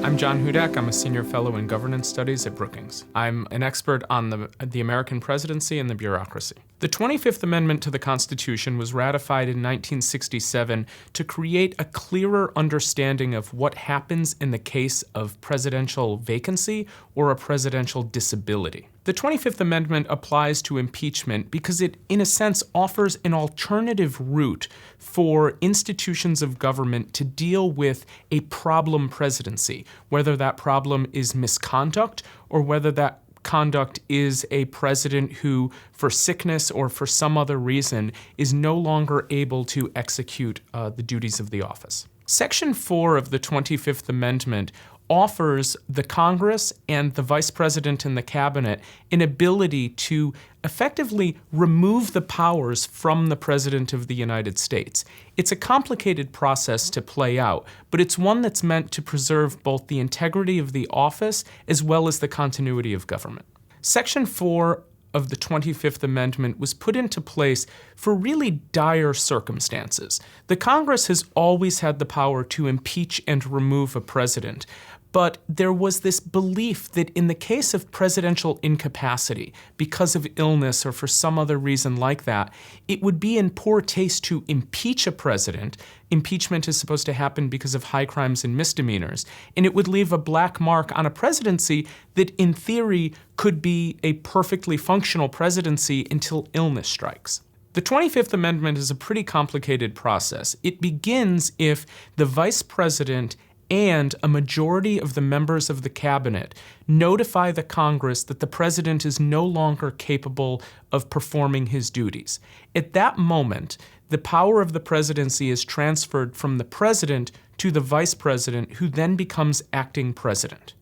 I'm John Hudak. I'm a senior fellow in governance studies at Brookings. I'm an expert on the American presidency and the bureaucracy. The 25th Amendment to the Constitution was ratified in 1967 to create a clearer understanding of what happens in the case of presidential vacancy or a presidential disability. The 25th Amendment applies to impeachment because it, in a sense, offers an alternative route for institutions of government to deal with a problem presidency, whether that problem is misconduct or whether that conduct is a president who, for sickness or for some other reason, is no longer able to execute the duties of the office. Section 4 of the 25th Amendment offers the Congress and the Vice President and the Cabinet an ability to effectively remove the powers from the President of the United States. It's a complicated process to play out, but it's one that's meant to preserve both the integrity of the office as well as the continuity of government. Section 4 of the 25th Amendment was put into place for really dire circumstances. The Congress has always had the power to impeach and remove a president, but there was this belief that in the case of presidential incapacity, because of illness or for some other reason like that, it would be in poor taste to impeach a president. Impeachment is supposed to happen because of high crimes and misdemeanors, and it would leave a black mark on a presidency that in theory could be a perfectly functional presidency until illness strikes. The 25th Amendment is a pretty complicated process. It begins if the Vice President and a majority of the members of the cabinet notify the Congress that the president is no longer capable of performing his duties. At that moment, the power of the presidency is transferred from the president to the vice president, who then becomes acting president.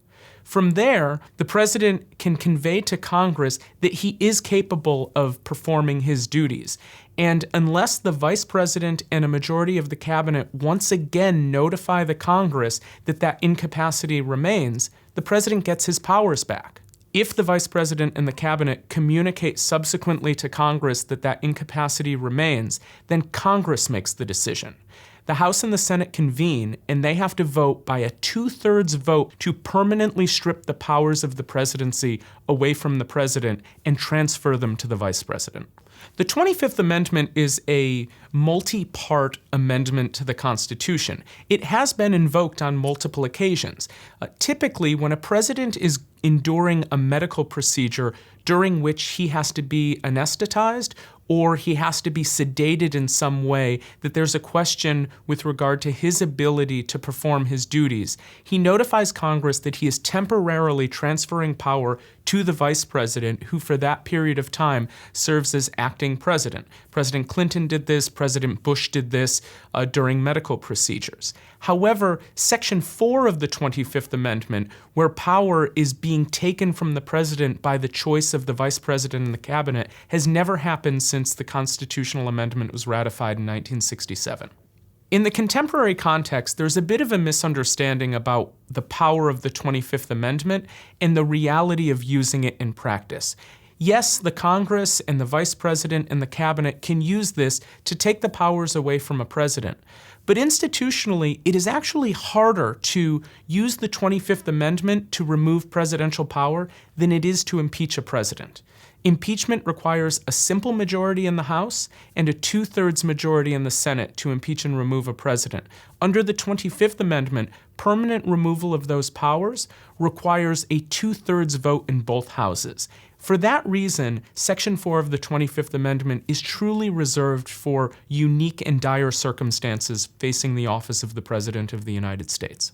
From there, the president can convey to Congress that he is capable of performing his duties. And unless the vice president and a majority of the cabinet once again notify the Congress that that incapacity remains, the president gets his powers back. If the vice president and the cabinet communicate subsequently to Congress that that incapacity remains, then Congress makes the decision. The House and the Senate convene, and they have to vote by a 2/3 vote to permanently strip the powers of the presidency away from the president and transfer them to the vice president. The 25th Amendment is a multi-part amendment to the Constitution. It has been invoked on multiple occasions. Typically, when a president is enduring a medical procedure during which he has to be anesthetized or he has to be sedated in some way, that there's a question with regard to his ability to perform his duties, he notifies Congress that he is temporarily transferring power to the vice president, who for that period of time serves as acting president. President Clinton did this, President Bush did this during medical procedures. However, Section 4 of the 25th Amendment, where power is being taken from the president by the choice of the vice president and the cabinet, has never happened since the constitutional amendment was ratified in 1967. In the contemporary context, there's a bit of a misunderstanding about the power of the 25th Amendment and the reality of using it in practice. Yes, the Congress and the vice president and the cabinet can use this to take the powers away from a president. But institutionally, it is actually harder to use the 25th Amendment to remove presidential power than it is to impeach a president. Impeachment requires a simple majority in the House and a 2/3 majority in the Senate to impeach and remove a president. Under the 25th Amendment, permanent removal of those powers requires a 2/3 vote in both houses. For that reason, Section 4 of the 25th Amendment is truly reserved for unique and dire circumstances facing the office of the President of the United States.